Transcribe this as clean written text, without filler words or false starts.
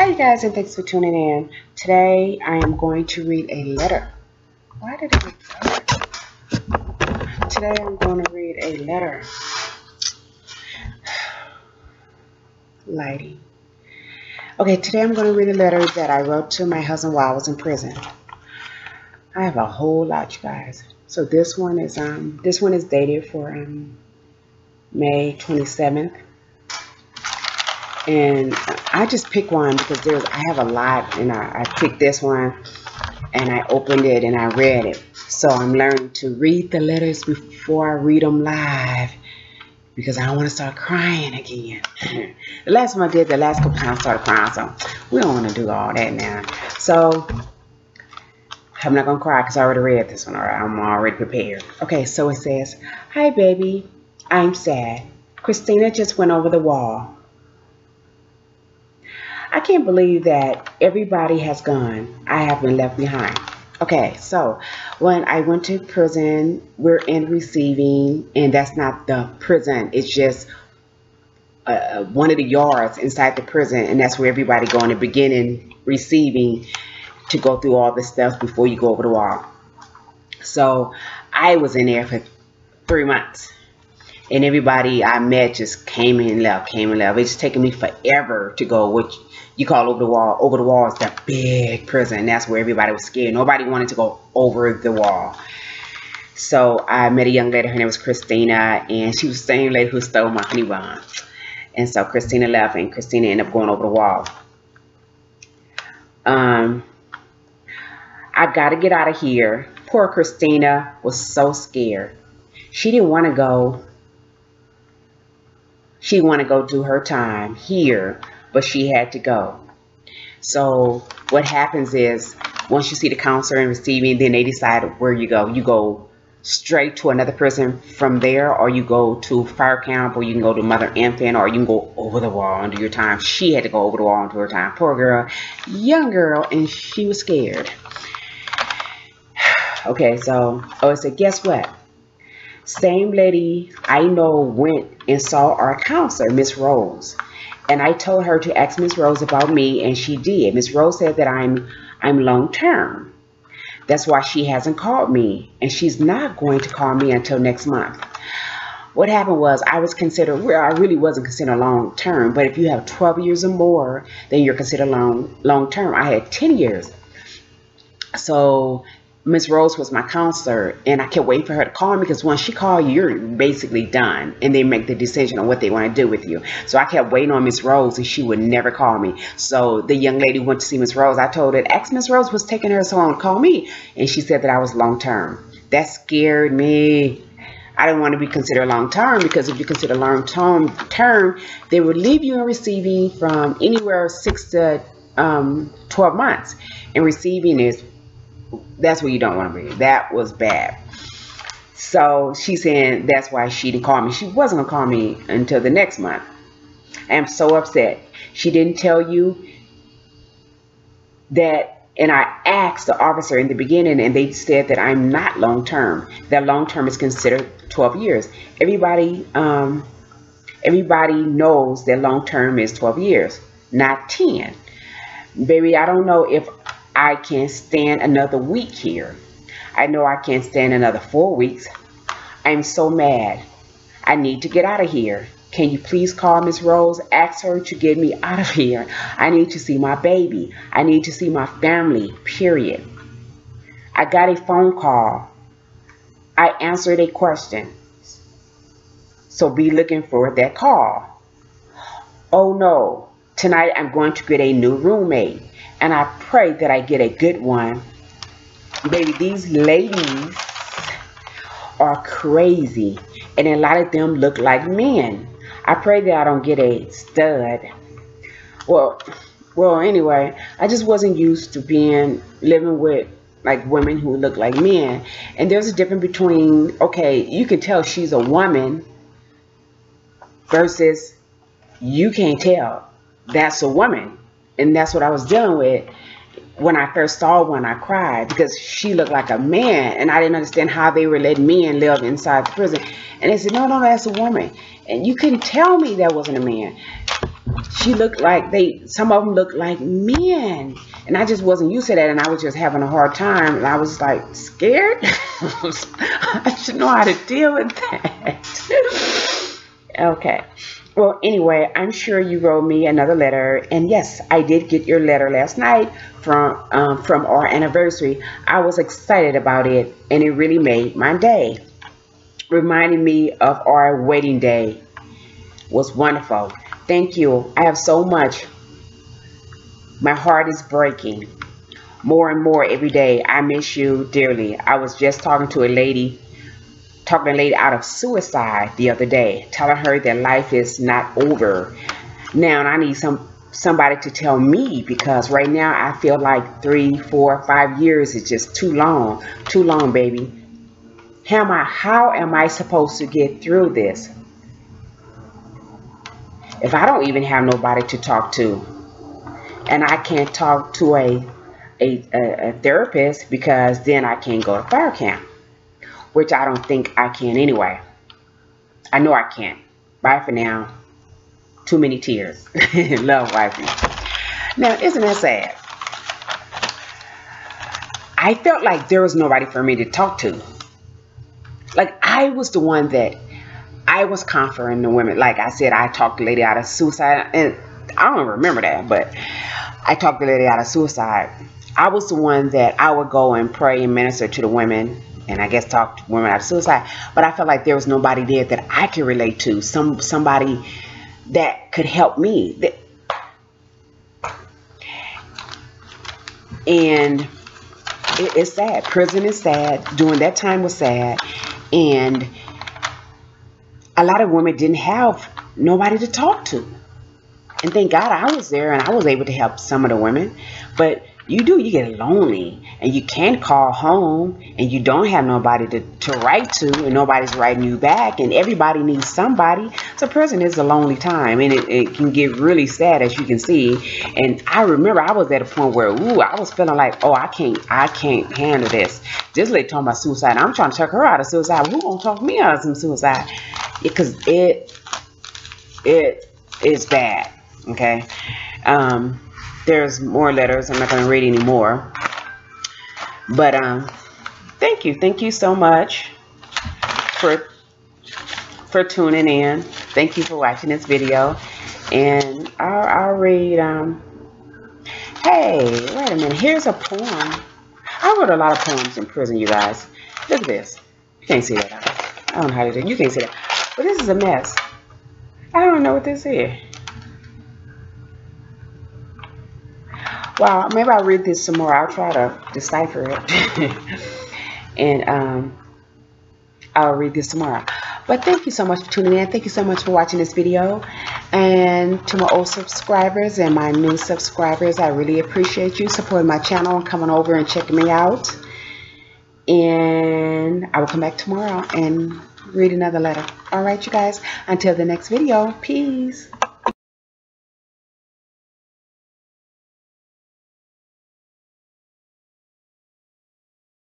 Hi you guys, and thanks for tuning in. Today I am going to read a letter. Why did it get dark? Today I'm going to read a letter. Lighting. Okay, today I'm going to read a letter that I wrote to my husband while I was in prison. I have a whole lot, you guys. So this one is dated for May 27th. And I just picked one because I have a lot, and I picked this one and I opened it and I read it. So I'm learning to read the letters before I read them live because I don't want to start crying again. The last time I did, the last couple times I started crying, so we don't want to do all that now. So I'm not going to cry because I already read this one. All right, I'm already prepared. Okay, so it says, "Hi baby, I'm sad. Christina just went over the wall. I can't believe that everybody has gone. I have been left behind." Okay, so when I went to prison, we're in receiving, and that's not the prison. It's just one of the yards inside the prison, and that's where everybody go in the beginning, receiving, to go through all this stuff before you go over the wall. So I was in there for 3 months. And everybody I met just came and left, came and left. It's taking me forever to go, which you call over the wall. Over the wall is that big prison. That's where everybody was scared. Nobody wanted to go over the wall. So I met a young lady. Her name was Christina. And she was the same lady who stole my honey bun. And so Christina left, and Christina ended up going over the wall. I got to get out of here. Poor Christina was so scared. She didn't want to go. She wanted to go do her time here, but she had to go. So what happens is, once you see the counselor and receiving, then they decide where you go. You go straight to another prison from there, or you go to fire camp, or you can go to mother infant, or you can go over the wall and do your time. She had to go over the wall and do her time. Poor girl, young girl, and she was scared. Okay, so, it said, guess what? Same lady I know went and saw our counselor, Miss Rose. And I told her to ask Miss Rose about me, and she did. Miss Rose said that I'm long term. That's why she hasn't called me, and she's not going to call me until next month. What happened was I really wasn't considered long term, but if you have 12 years or more, then you're considered long term. I had 10 years. So Miss Rose was my counselor, and I kept waiting for her to call me, because once she called you, you're basically done, and they make the decision on what they want to do with you. So I kept waiting on Miss Rose, and she would never call me. So the young lady went to see Miss Rose. I told her, ask Miss Rose what's taking her so long to call me, and she said that I was long term. That scared me. I didn't want to be considered long term, because if you consider long term, they would leave you in receiving from anywhere 6 to 12 months, and receiving that's where you don't want to be. That was bad. So she's saying that's why she didn't call me. She wasn't going to call me until the next month. I am so upset. She didn't tell you that. And I asked the officer in the beginning, and they said that I'm not long term. That long term is considered 12 years. Everybody knows that long term is 12 years, not 10. Baby, I don't know if I can stand another week here. I know I can't stand another 4 weeks. I'm so mad. I need to get out of here. Can you please call Miss Rose? Ask her to get me out of here. I need to see my baby. I need to see my family, period. I got a phone call. I answered a question. So be looking for that call. Oh no. Tonight I'm going to get a new roommate. And I pray that I get a good one. Baby, these ladies are crazy. And a lot of them look like men. I pray that I don't get a stud. Well, anyway, I just wasn't used to living with like women who look like men. And there's a difference between, okay, you can tell she's a woman versus you can't tell that's a woman. And that's what I was dealing with. When I first saw one, I cried because she looked like a man, and I didn't understand how they were letting men live inside the prison. And they said, no, that's a woman. And you couldn't tell me that wasn't a man. She looked like some of them looked like men. And I just wasn't used to that, and I was just having a hard time, and I was like scared. I should know how to deal with that. Okay. Well, anyway, I'm sure you wrote me another letter, and yes, I did get your letter last night from our anniversary. I was excited about it, and it really made my day. Reminding me of our wedding day was wonderful. Thank you. I have so much. My heart is breaking more and more every day. I miss you dearly. I was just talking to a lady out of suicide the other day, telling her that life is not over. Now, and I need somebody to tell me, because right now I feel like 3, 4, 5 years is just too long, baby. How am I supposed to get through this if I don't even have nobody to talk to, and I can't talk to a therapist, because then I can't go to fire camp, which I don't think I can anyway. I know I can't. Bye for now. Too many tears. Love, wifey. Now, isn't that sad? I felt like there was nobody for me to talk to. Like, I was the one that I was comforting the women. Like I said, I talked the lady out of suicide, and I don't remember that, but I talked the lady out of suicide. I was the one that I would go and pray and minister to the women, and I guess talk to women out of suicide. But I felt like there was nobody there that I could relate to. Somebody that could help me. And it's sad. Prison is sad. During that time was sad. And a lot of women didn't have nobody to talk to. And thank God I was there, and I was able to help some of the women. But you get lonely, and you can't call home, and you don't have nobody to write to, and nobody's writing you back, and everybody needs somebody. So prison is a lonely time, and it can get really sad, as you can see. And I remember I was at a point where, I was feeling like, I can't handle this. This lady talking about suicide, and I'm trying to talk her out of suicide. Who gonna talk me out of some suicide? Because it is bad. Okay. There's more letters. I'm not going to read any more. But thank you so much for tuning in. Thank you for watching this video. And I'll read. Hey, wait a minute. Here's a poem. I wrote a lot of poems in prison, you guys. Look at this. You can't see that. I don't know how to do it. You can't see that. But this is a mess. I don't know what this is. Well, maybe I'll read this some more. I'll try to decipher it. And I'll read this tomorrow. But thank you so much for tuning in. Thank you so much for watching this video. And to my old subscribers and my new subscribers, I really appreciate you supporting my channel and coming over and checking me out. And I will come back tomorrow and read another letter. All right, you guys. Until the next video. Peace.